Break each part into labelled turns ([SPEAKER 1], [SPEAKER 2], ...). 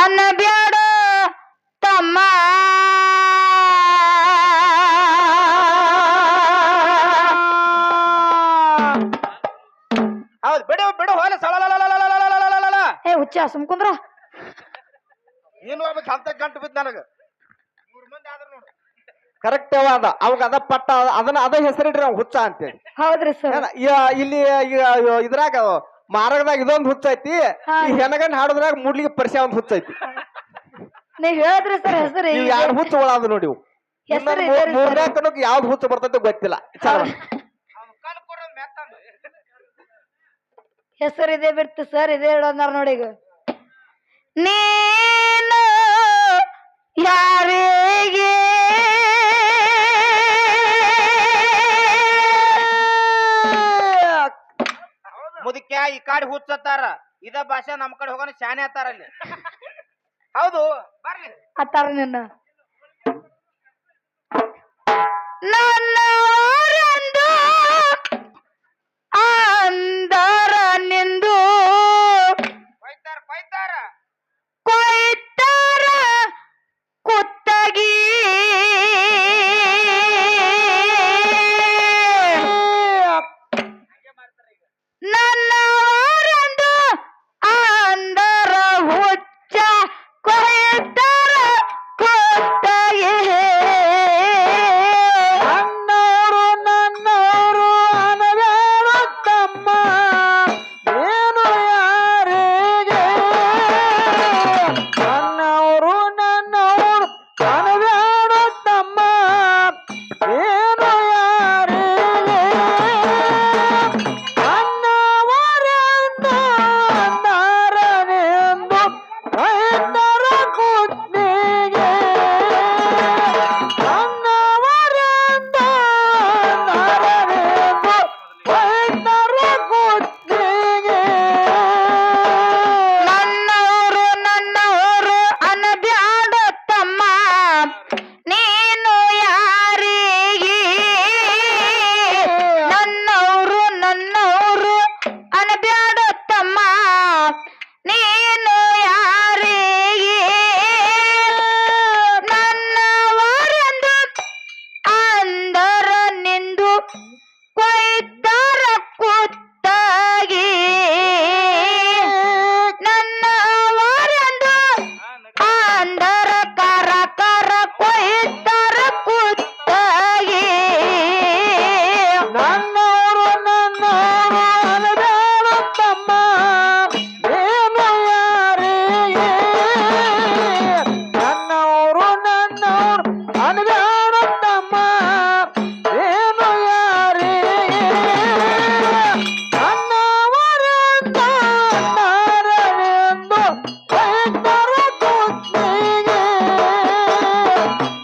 [SPEAKER 1] ಅನ್ನಬ್ಯಾಡ ತಮ್ಮ
[SPEAKER 2] ಹೌದು ಬಿಡು ಬಿಡು ಹೋಲ
[SPEAKER 1] ಏ ಹುಚ್ಚ ಸುಮ್ಕುಂದ್ರ
[SPEAKER 2] ನೀನು ಒಬ್ಬ ಅಂತ ಗಂಟು ಬಿದ್ದು ನನಗ 3 ಮಂದಿ ಆದ್ರ ನೋಡು ಕರೆಕ್ಟ್ ಅದ ಅವಾಗ ಅದ ಪಟ್ಟ ಅದನ್ನ ಅದ ಹೆಸರಿಡ್ರಿ ನಾವು ಹುಚ್ಚ ಅಂತೇಳಿ
[SPEAKER 1] ಹೌದ್ರಿ ಸರ್
[SPEAKER 2] ಇಲ್ಲಿ ಇದ್ರಾಗ ಮಾರ್ಗದಾಗ ಇದೊಂದು ಹುಚ್ಚ ಐತಿ ಈ ಹೆಣಗಂಡ್ ಹಾಡೋದ್ರಾಗ ಮುಡ್ಲಿಗೆ ಪರಿಚಯ ಒಂದ್ ಹುಚ್ಚ ಐತಿ
[SPEAKER 1] ನೀವ್ ಹೇಳಿದ್ರಿ ಸರ್ ಹೆಸರು
[SPEAKER 2] ನೀವು ಯಾರು ಹುಚ್ಚ ಒಳಾದ ನೋಡಿ ಮೂರನೇ ಕಣಕ್ ಯಾವ್ದು ಹುಚ್ಚ ಬರ್ತೈತೆ ಗೊತ್ತಿಲ್ಲ
[SPEAKER 1] ಹೆಸರು ಇದೆ ಬಿಡ್ತು ಸರ್ ಇದೇ ಹೇಳೋದಾರ ನೋಡಿ ಈಗ ನೀನು ಯಾರಿಗೆ
[SPEAKER 2] ಮುದಕ್ಯ ಈ ಕಾಡಿ ಹುಚ್ಚತ್ತಾರ ಇದ ಭಾಷೆ ನಮ್ ಕಡೆ ಹೋಗೋಣ ಶಾನೆ ಅತ್ತಾರ ಅಲ್ಲಿ ಹೌದು ಬರ್ಲಿ
[SPEAKER 1] ಅತ್ತಾರ ನಿನ್ನ ನನ್ನವರೆಂದು ಅಂದರ ನಿಂದು ಕೊಯ್ತಾರ ಕುತ್ತಗಿ ನನ್ನವರೆಂದು ಅಂದರ ಹುಚ್ಚ ಕೊಯ್ತಾರ ಕುತ್ತಗಿ ನನ್ನವರು ಅನಬೇಡ ತಮ್ಮ ಏನು ಯಾರಿಗೆ ನನ್ನವರು ಅನಬೇಡ ತಮ್ಮ ಏನು ಯಾರಿಗೆ ನನ್ನವರೆಂದು ಅಂದರನೆಂದು ರೈತರ ಕುತ್ತಿಗೆ ನನ್ನವರೆಂದು ಅಂದರನೆಂದು ರೈತರ ಕುತ್ತಿಗೆ ನನ್ನವರು ಅನಬ್ಯಾಡ ತಮ್ಮ ನೀನು ಯಾರಿಗೆ ನನ್ನವರು ಅನಬ್ಯಾಡ ತಮ್ಮ ನೀನು ಯಾರಿಗೆ ನನ್ನವರೆಂದು ಅಂದರ ನಿಂದು ಕೊಯ್ತಾರ ಕುತ್ತಗಿ ನನ್ನವರೆಂದು ಅಂದರ ಕರ ಕೊಯ್ತಾರ ಕುತ್ತಗಿ ನನ್ನವರು ಅನಬೇಡ ತಮ್ಮ ಏನು ಯಾರಿಗೆ ನನ್ನವರು ಅನಬೇಡ ತಮ್ಮ ಏನು ಯಾರಿಗೆ ನನ್ನವರೆಂದು ಅಂದರನೆಂದು ರೈತರ ಕುತ್ತಿಗೆ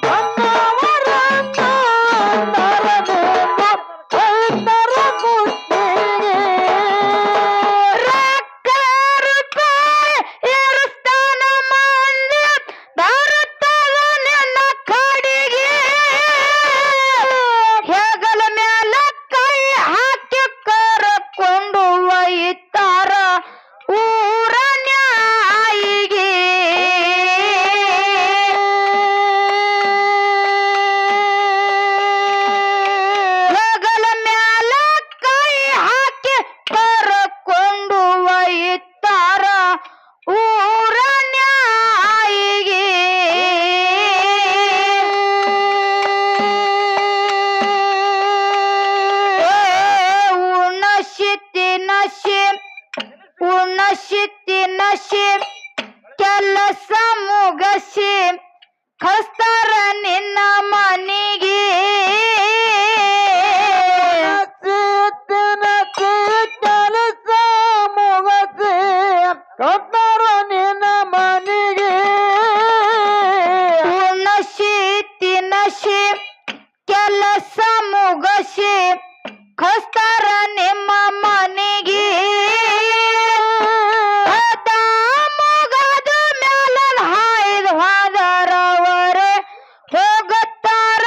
[SPEAKER 1] ನನ್ನವರೆಂದು ಅಂದರನೆಂದು ರೈತರ ಕುತ್ತಿಗೆ ರೊಕ್ಕ ರೂಪಾಯಿ ಏರಿಸ್ತಾನ ಮಂದಿ ಬರುತ್ತದ ನಿನ್ನ ಕಾಡಿಗೆ ಹೆಗಲ ಮ್ಯಾಲ ಕೈ ಹಾಕಿ ಕರಕೊಂಡು ಒಯ್ತಾರ ಊರ ನ್ಯಾಯಿಗೆ ಹೆಗಲ ಮ್ಯಾಲ ಕೈ ಹಾಕಿ ಕರಕೊಂಡು ಒಯ್ತಾರ ಊರ ನ್ಯಾಯಿಗೆ ಉಣಶಿತಿ ಕೆಲಸ ಮುಗಸಿ ಕಸ್ತಾರ ನಿನ್ನ ಮನೆಗೆ ಕೆಲಸ ಮುಗಸಿ ಕಸ್ತಾರ ನಿನ್ನ ಮನೆಗೆ ಉಣಶಿತಿ ಕೆಲಸ ಮುಗಸಿ ಕಸ್ತಾರ ನಿಮ್ಮ ಮನೆಗೆ ಮುಗದ ಮ್ಯಾಲ ಹಾಯ್ದು ಹೋದರವರೇ ಹೋಗುತ್ತಾರ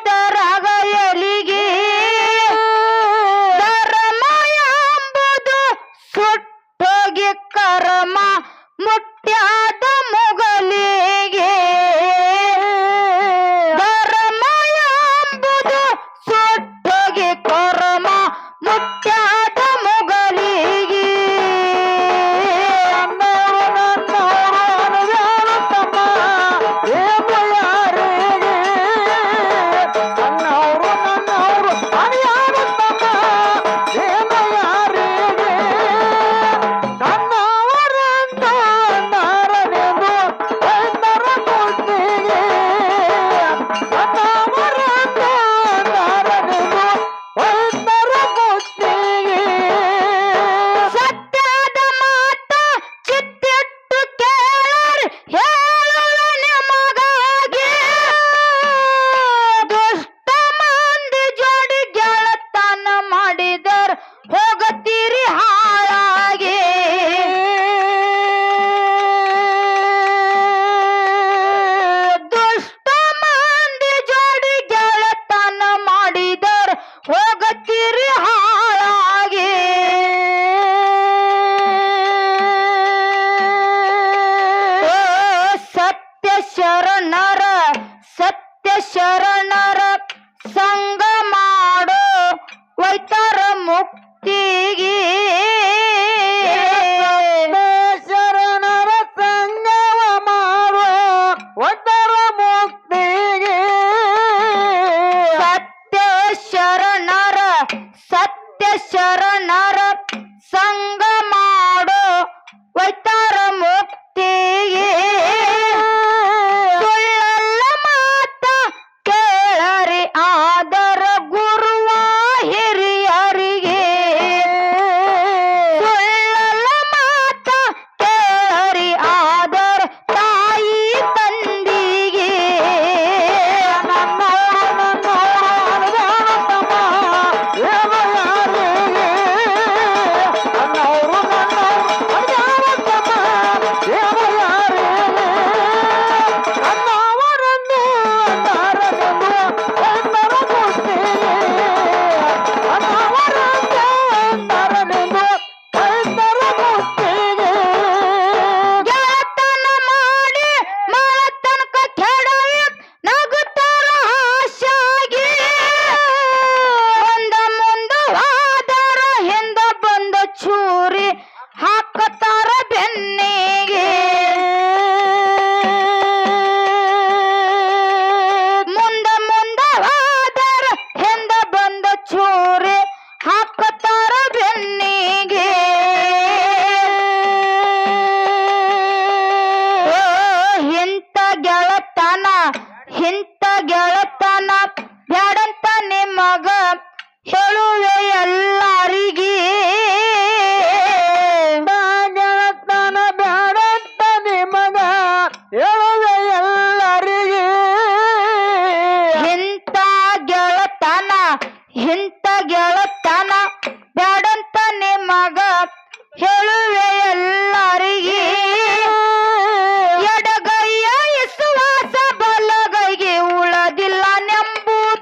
[SPEAKER 1] ಎದರಾಗ ಎಲಿಗೆ ಧರ್ಮ ಎಂಬುದು ಸುಟ್ಟೋಗಿ ಕರ್ಮ ಮುಟ್ಟ್ಯಾದ ಮುಗಲಿಗೆ ಧರ್ಮ ಎಂಬುದು ಸುಟ್ಟೋಗಿ ಕರ್ಮ ಮುಟ್ಟ್ಯಾದ ಮುಗಲಿಗೆ ಸತ್ಯದ ಮಾತ ಚಿತ್ತಿಟ್ಟು ಕೇಳರಿ ಹೇಳುವ ನಿಮಗಾಗಿ ದುಷ್ಟ ಮಂದಿ ಜೋಡಿ ಗೆಳತನ ಮಾಡಿದರ ಹೋಗತೀರಿ ಹಾಳಾಗಿ ದುಷ್ಟ ಮಂದಿ ಜೋಡಿ ಗೆಳತನ ಮಾಡಿದರ ಹೋಗತೀರಿ ಹಾಳಾಗಿ ಓ ಸತ್ಯ ಶರಣರ ಸಂಗ ಮಾಡೋ ವೈತರ ಮುಕ್ತಿಗೆ ಶರಣರ ಸಂಗವ ಮಾಡೋ ವೈತರ ಮುಕ್ತಿಗೆ ಸತ್ಯ ಶರಣರ ಸಂಗ ಮಾಡೋ ವೈತರ ಮುಕ್ತಿಗೆ ಸುಳ್ಳಲ್ಲ ಮಾತ ಕೇಳರಿ ಆದರ ಗುರುವ ಹಿರಿಯರಿಗೆ ಸುಳ್ಳಲ್ಲ ಮಾತ ಕೇಳರಿ ಆದರ ತಾಯಿ ತಂದಿಗೆ ಗೆಳತನ ಮಾಡಿ ಮಳತನಕ ಕೆಡವಿ ನಗುತ್ತಾರ ಹಾಸ್ಯಾಗಿ ಮುಂದ ಹೋದರ ಹಿಂದ ಬಂದ ಚೂರಿ ಹಾಕತಾರ ಬೆನ್ನಿಗೆ ಮುಂದ ಹೋದರ ಹಿಂದ ಬಂದ ಚೂರಿ ಹಾಕತಾರ ಬೆನ್ನಿಗೆ ಓ ಇಂಥ ಗೆಳತನ ಬ್ಯಾಡಂತ ನಿಮಗ ಹೇಳುವೆ ಎಲ್ಲರಿಗೆ ಗೆಳತನ ಬ್ಯಾಡಂತ ನಿಮಗ ಹೇಳುವೆ ಎಲ್ಲರಿಗೆ ಇಂಥ ಗೆಳತನ ಬ್ಯಾಡಂತ ನಿಮಗ ಹೇಳುವೆ ಎಲ್ಲರಿಗೆ ಎಡಗೈಯ ವಿಶ್ವಾಸ ಬಲಗೈಗೆ ಉಳದಿಲ್ಲ ನೆಂಬುದು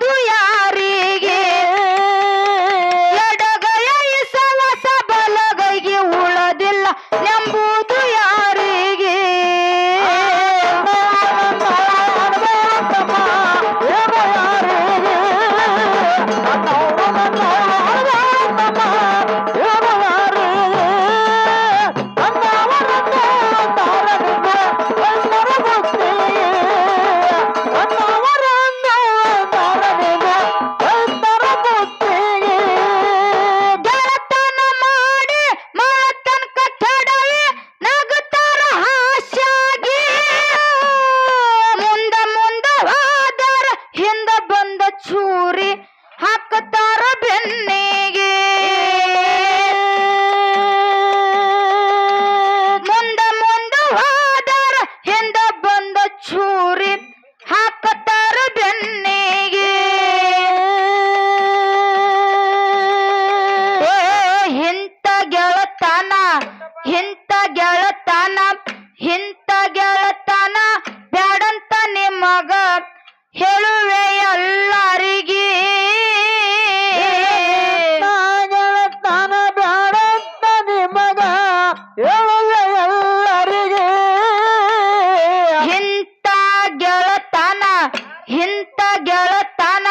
[SPEAKER 1] ಗೆಳತನ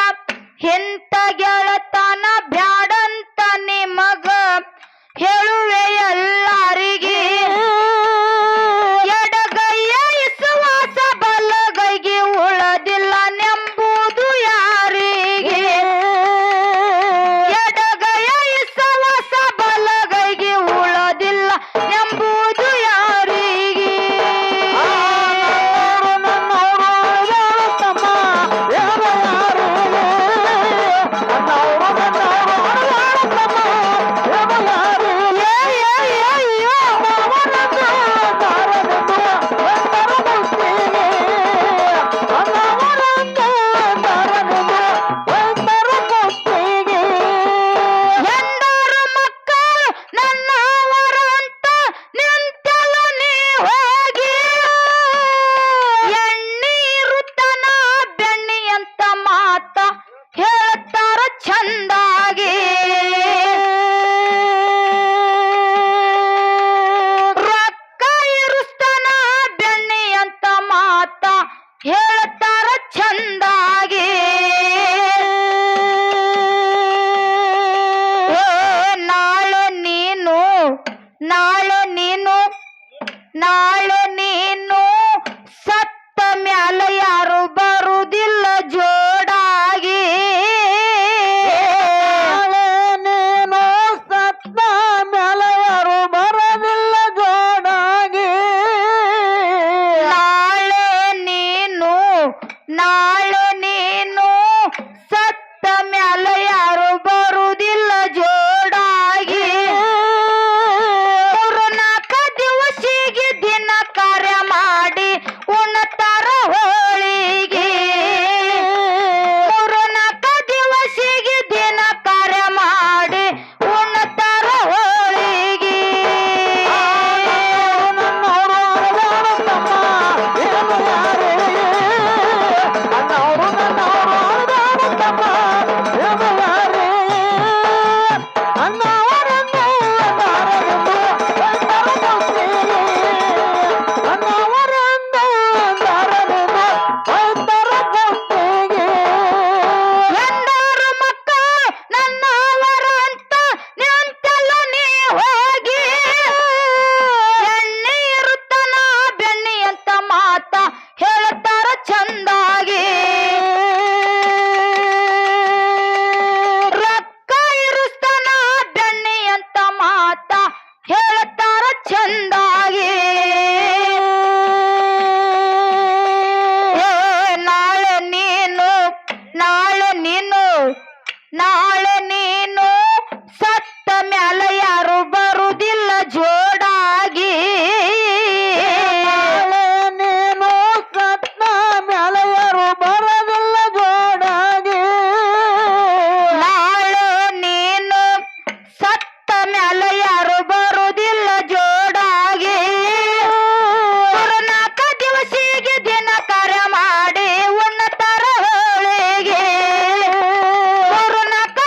[SPEAKER 1] ಇಂಥ ಗೆಳತನ ಬ್ಯಾಡಂತ ನಿಮಗ ಹೇಳುವೆ ಎಲ್ಲರಿಗೆ ಎಡಗೈಯ ವಿಶ್ವಾಸ ಬಲಗೈಗೆ ಉಳದಿಲ್ಲ ನೆಂಬುದು ಯಾರಿಗೆ ಎಡಗೈಯ ವಿಶ್ವಾಸ ಬಲಗೈಗೆ ಉಳದಿಲ್ಲ ನೆಂಬುದು ಯಾರಿಗೆ ಎಂದರು ಮಕ್ಕಳು ನನ್ನವರಂತ ನಿಂತಲ ನೀ ಹೋಗಿ ಎಣ್ಣೀರುತ್ತನ ಬೆಣ್ಣಿ ಅಂತ ಮಾತ ಹೇಳ್ತಾರ ಚಂದಾಗಿ ರೊಕ್ಕ ಇರುಸ್ತನ ಬೆಣ್ಣಿ ಅಂತ ಮಾತ ಹೇಳ್ತಾರ ಚಂದಾಗಿ ನಾಳೆ ನೀನು ಸತ್ತ ಮ್ಯಾಲ ಯಾರು ಬರುವುದಿಲ್ಲ ಜೋಡಾಗಿ
[SPEAKER 2] ನೀನು ಸತ್ತ ಮೇಲೆ ಯಾರು ಬರೋದಿಲ್ಲ ಜೋಡಾಗಿ
[SPEAKER 1] ನಾಳೆ ನೀನು ಸತ್ತ ಮ್ಯಾಲ ಯಾರು ಬರುವುದಿಲ್ಲ ಜೋಡಾಗಿ ಮೂರು ನಾಲ್ಕ ದಿವಸಿಗೆ ದಿನ ಕಾರ್ಯ ಮಾಡಿ ಉಣ್ಣತಾರ ಹೋಳಿಗೆ ಮೂರು ನಾಲ್ಕ ದಿವಸಿಗೆ ದಿನ ಕಾರ್ಯ ಮಾಡಿ ಉಣ್ಣತಾರ ಹೋಳಿಗೆ ಎಂದರು ಮಕ್ಕಳು ನನ್ನವರಂತ ನಿಂತಲ್ಲ ನೀ ಹೋಗಿ ಎಣ್ಣೀರುತ್ತನ ಬೆಣ್ಣಿ ಅಂತ ಮಾತ ಹೇಳ್ತಾರ ಚಂದಾಗಿ ರೊಕ್ಕ ಇರುಸ್ತನ ಬೆಣ್ಣಿ ಅಂತ ಮಾತ ಹೇಳ್ತಾರ ಚಂದಾಗಿ ನಾಳೆ ನೀನು ಸತ್ತ ಮ್ಯಾಲ ಯಾರು ಬರುವುದಿಲ್ಲ ಜೋಡಾಗಿ
[SPEAKER 2] ನೀನು ಸತ್ತ ಮೇಲೆ ಯಾರು ಬರೋದಿಲ್ಲ ಜೋಡಾಗಿ
[SPEAKER 1] ನಾಳೆ ನೀನು ಸತ್ತ ಮ್ಯಾಲ ಯಾರು ಬರುವುದಿಲ್ಲ ಜೋಡಾಗಿ ನಾಲ್ಕ ದಿವಸಿಗೆ ದಿನ ಕಾರ್ಯ ಮಾಡಿ ಉಣ್ಣತಾರ ಹೋಳಿಗೆ ಮೂರು ನಾಲ್ಕ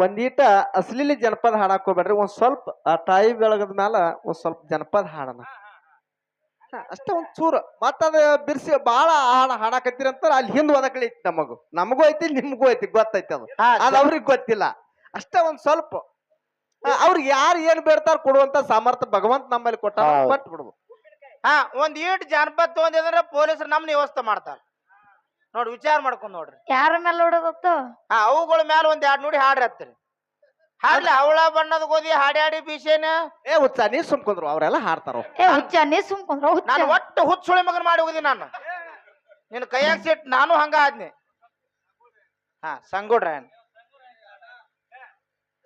[SPEAKER 2] ಒಂದೀಟ ಅಶ್ಲೀಲಿ ಜನಪದ ಹಾಡಕ್ ಹೋಗ್ಬೇಡ್ರಿ. ಒಂದ್ ಸ್ವಲ್ಪ ಆ ತಾಯಿ ಬೆಳಗದ ಮ್ಯಾಲ ಒಂದ್ ಸ್ವಲ್ಪ ಜನಪದ ಹಾಡನ ಅಷ್ಟೇ ಒಂದ್ ಚೂರು. ಮತ್ತದ ಬಿರ್ಸಿ ಬಾಳ ಹಾಡಾಕತ್ತೀರಿ ಅಂತ ಅಲ್ಲಿ ಹಿಂದ್ ಒದಕಳಿ ಐತಿ. ನಮಗೂ ಐತಿ ನಿಮ್ಗೂ ಐತಿ, ಗೊತ್ತೈತಿ. ಅದು ಅವ್ರಿಗೆ ಗೊತ್ತಿಲ್ಲ. ಅಷ್ಟೇ ಒಂದ್ ಸ್ವಲ್ಪ ಅವ್ರಿಗೆ ಯಾರು ಏನ್ ಬೇಡ್ತಾರ ಕೊಡುವಂತ ಸಾಮರ್ಥ್ಯ ಭಗವಂತ ನಮ್ಮಲ್ಲಿ ಕೊಟ್ಟ ಕೊಟ್ಟು ಬಿಡ್ಬೋದು.
[SPEAKER 3] ಒಂದ್ ಈಟ್ ಜನಪದ ತಗೊಂಡಿದ್ರೆ ಪೊಲೀಸರು ನಮ್ನ ವ್ಯವಸ್ಥೆ ಮಾಡ್ತಾರ ನೋಡ್ರಿ. ವಿಚಾರ ಮಾಡ್ಕೊಂಡ್ ನೋಡ್ರಿ.
[SPEAKER 1] ಯಾರ ಮೇಲೆ ನೋಡೋದತ್ತು?
[SPEAKER 3] ಅವುಗಳ ಮೇಲೆ ಒಂದ್ 2 ನುಡಿ ಹಾಡ್ರಿ ಹತ್ತಿರಿ. ಹಾಡ್ಲಿ ಅವಳ ಬಣ್ಣದ ಗೋಧಿ ಹಾಡಿ ಬೀಸೇನ.
[SPEAKER 2] ಹುಚ್ಚ ನೀ ಸುಮ್ಕೊಂಡ್ರು, ಅವ್ರೆಲ್ಲ ಹಾಡ್ತಾರ.
[SPEAKER 1] ಹುಚ್ಚ ನೀ ಸುಮ್ಕೊಂಡ್ರ?
[SPEAKER 3] ನಾನು ಒಟ್ಟು ಹುಚ್ಚುಳಿ ಮಗನ್ ಮಾಡಿ ಹೋಗಿದ್ದೀನಿ ನಾನು. ನಿನ್ ಕೈಯಾಗ ಸಿಟ್ ನಾನು ಹಂಗ ಆದ್ನಿ. ಸಂಗೋಡ್ರಾಯನ್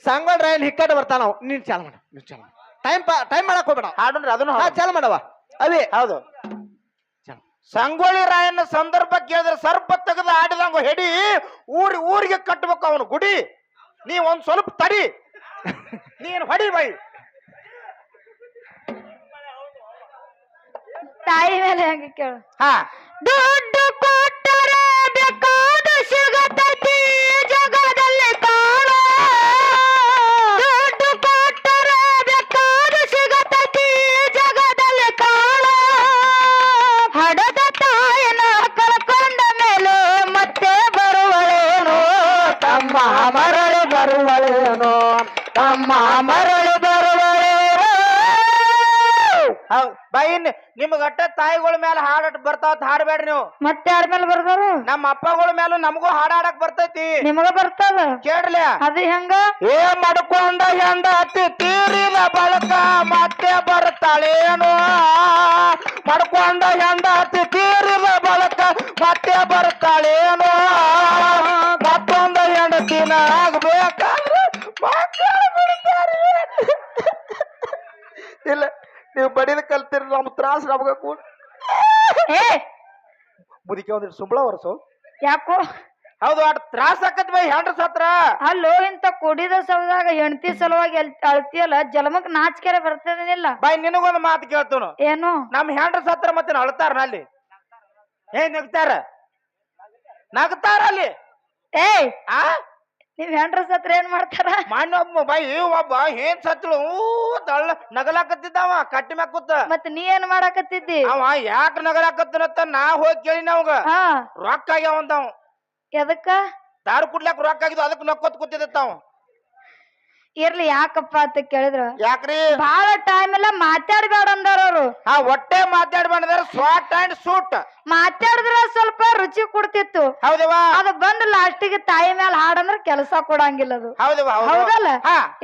[SPEAKER 2] ಸಂಗೋಡ್ರಾಯನ್ ಹಿಕ್ಕಟ್ ಬರ್ತಾನ. ನೀನ್ ಚಾಲ ಮಾಡ, ಟೈಮ್ ಮಾಡಕ್ ಹೋಗ್ಬೇಡ.
[SPEAKER 3] ಹಾಡುನ್ರಿ ಅದನ್ನು
[SPEAKER 2] ಚಾಲ ಮಾಡವ. ಅವೇ
[SPEAKER 3] ಹೌದು. ಸಂಗೊಳ್ಳಿ ರಾಯನ ಸಂದರ್ಭ ಕೇಳಿದ್ರೆ ಸರ್ಪ ತೆಗೆದು ಆಡಿದಂಗ ಹೆಡಿ ಊರಿಗೆ ಕಟ್ಟಬೇಕು ಅವನು ಗುಡಿ. ನೀ ಒಂದ್ ಸ್ವಲ್ಪ ತಡಿ, ನೀನ್ ಹೊಡಿ ಬೈ.
[SPEAKER 1] ತಾಯಿ ಮೇಲೆ ಹೆಂಗ ಕೇಳು.
[SPEAKER 3] ದುಡ್ಡು
[SPEAKER 1] ಕೊಟ್ಟರೆ ಬೇಕಾದ ಸಿಗತೈತಿ ಜಗದಲ್ಲಿ ಕಾಣ. ದುಡ್ಡು ಕೊಟ್ಟರೆ ಬೇಕಾದ ಸಿಗತೈತಿ ಜಗದಲ್ಲಿ ಕಾಣ. ಹಡದ ತಾಯಿನ ಕಳ್ಕೊಂಡ ಮೇಲೆ ಮತ್ತೆ ಬರುವಳೇನೋ ತಮ್ಮ ಮರಳಿ ಬರುವಳೇನೋ, ತಮ್ಮ ಮರಳಿ ಬರುವಳೇನೋ.
[SPEAKER 3] ಬೈ ನಿಮ್ಗ ಅಟ್ಟ ತಾಯಿಗಳ ಮೇಲೆ ಹಾಡಟ್ ಬರ್ತಾವ ಹಾಡ್ಬೇಡ್ರಿ ನೀವು.
[SPEAKER 1] ಮತ್ತೆ ಯಾರ ಮೇಲೆ ಬರ್ದಾರು?
[SPEAKER 3] ನಮ್ಮ ಅಪ್ಪಗಳ ಮೇಲೂ ನಮಗೂ ಹಾಡಾಡಕ್ ಬರ್ತೈತಿ.
[SPEAKER 1] ನಿಮಗ ಬರ್ತದ
[SPEAKER 3] ಕೇಳ್ರಿ.
[SPEAKER 1] ಅದು ಹೆಂಗ?
[SPEAKER 3] ಮಾಡ್ಕೊಂಡ ಹೆಂಡತಿ ತೀರಿದ ಬಳಕ ಮತ್ತೆ ಬರ್ತಾಳೇನು. ಮಾಡ್ಕೊಂಡ ಹೆಂಡತಿ ತೀರಿದ ಬಳಕ ಮತ್ತೆ ಬರ್ತಾಳೇನು. ಮತ್ತೊಂದು ಹೆಂಡತಿನ ಆಗ್ಬೇಕಾದ್ರೆ ಮಕ್ಕಳು ಬಿಡ್ತಾರೆ.
[SPEAKER 2] ಇಲ್ಲ, ನೀವು ಬಡಿದ ಕಲ್ತಿರಿ, ನಮ್ ತ್ರಾಸ ನಮಗ ಮುದಿಕೆ ಒಂದಿಟ್ಟು ಸುಂಬಳ ವರ್ಷ.
[SPEAKER 1] ಯಾಕೋ?
[SPEAKER 3] ಹೌದು, ಅಟ್ ತ್ರಾಸ ಆಕತ್ ಬೈ ಹೆಂಡ್ರ ಸತ್ರ.
[SPEAKER 1] ಅಲ್ಲೋ ಇಂತ ಕುಡಿದ ಸೌದಾಗ ಹೆಂಡತಿ ಸಲುವಾಗಿ ಅಳ್ತಿಯಲ್ಲ, ಜಲಮಕ್ ನಾಚಿಕೆರೆ ಬರ್ತದೇನಿಲ್ಲ.
[SPEAKER 3] ಬೈ ನಿನಗೊಂದು ಮಾತು ಕೇಳ್ತನು.
[SPEAKER 1] ಏನು?
[SPEAKER 3] ನಮ್ ಹೆಂಡ್ರ ಸತ್ರ ಮತ್ತೆ ಅಳ್ತಾರ ಅಲ್ಲಿ. ನಗ್ತಾರ ಅಲ್ಲಿ.
[SPEAKER 1] ಏಯ್ ನೀವ್ ಹೆಂಡ್ರ ಸತ್ರ ಏನ್ ಮಾಡ್ತಾರ?
[SPEAKER 3] ಒಬ್ಬ ಬೈ ಒಬ್ಬ ಏನ್ ಸತ್ಳು ದಳ್ಳ ನಗಲಾಕತ್ತಿದ್ದವ ಕಟ್ಟಿ ಮ್ಯಾಗ ಕೂತ.
[SPEAKER 1] ಮತ್ ನೀ ಏನ್ ಮಾಡಾಕತ್ತಿದ್ದಿ?
[SPEAKER 3] ಅವ ಯಾಕ ನಗಲಾಕತ್ತನತ್ತ ನಾ ಹೋಗಿ ಕೇಳಿನ ಅವಾಗ. ರೊಕ್ಕ ಆಗ್ಯಾವಂತಾವ.
[SPEAKER 1] ಎದಕ್ಕ?
[SPEAKER 3] ದಾರು ಕುಡ್ಲಾಕ ರೊಕ್ಕ ಆಗಿದ್ದು, ಅದಕ್ಕೆ ನಕ್ಕೊತ್ ಕೂತಿದತ್ತಾವ.
[SPEAKER 1] ಇರ್ಲಿ, ಯಾಕಪ್ಪ ಅಂತ ಕೇಳಿದ್ರ
[SPEAKER 3] ಯಾಕ್ರಿ
[SPEAKER 1] ಬಹಳ ಟೈಮ್ ಎಲ್ಲ ಮಾತಾಡ್ಬೇಡ ಅಂದಾರ ಅವ್ರು.
[SPEAKER 3] ಒಟ್ಟೆ ಮಾತಾಡ್ಬಂದ್ರ ಶಾರ್ಟ್ ಅಂಡ್ ಸೂಟ್
[SPEAKER 1] ಮಾತಾಡಿದ್ರ ಸ್ವಲ್ಪ ರುಚಿ ಕೊಡ್ತಿತ್ತು.
[SPEAKER 3] ಹೌದವಾ?
[SPEAKER 1] ಅದು ಬಂದ್ ಲಾಸ್ಟಿಗೆ ತಾಯಿ ಮೇಲೆ ಹಾಡಂದ್ರ ಕೆಲಸ ಕೊಡಂಗಿಲ್ಲ ಅದು.
[SPEAKER 3] ಹೌದವಾ?
[SPEAKER 1] ಹೌದಲ್ಲ?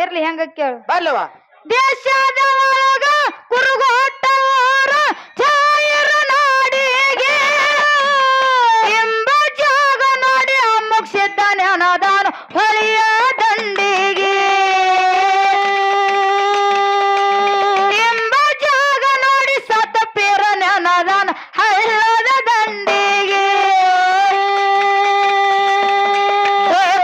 [SPEAKER 1] ಇರ್ಲಿ, ಹೆಂಗ ಕೇಳು.
[SPEAKER 3] ಬಲ್ಲವಾ?
[SPEAKER 1] ದೇಶದ ಒಳಗ ಕುರುಗೋಟವರ ಛಾಯರ ನಾಡಿಗೆ ಎಂಬ ಜಾಗ ನೋಡಿ ಮುಗಿಸಿದ್ದಾನೆ ಅನದಾನ ಹೊಳೆಯ ದಂಡಿಗೆ. ಎಂಬ ಜಾಗ ನೋಡಿ ಸತ ಪೇರನೆ ಅನದಾನ ಹಳ್ಳದ ದಂಡಿಗೆ.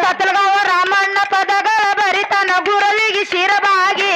[SPEAKER 1] ಸತಲಗಾವ ರಾಮಣ್ಣ ಪದಗಳ ಬರಿತನ ಗುರಲಿಗೆ ಶಿರಬಾಗಿ.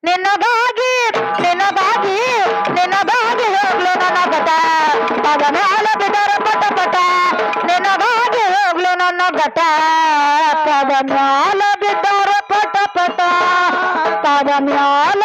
[SPEAKER 1] ನಿನ್ನಗಾಗಿ ನಿನ್ನಗಾಗಿ ನಿನ್ನಗಾಗಿ ಹೋಗ್ಲು ನನ್ನ ಗಟ ಪದ ಮ್ಯಾಲ ಬಿದ್ದರ ಪಟ ಪಟ ನಿನ್ನಗಾಗಿ ಹೋಗ್ಲು ನನ್ನ ಗಟ ಪದ ಮ್ಯಾಲ ಬಿದ್ದರ ಪಟ ಪಟ ಪದ ಮ್ಯಾಲ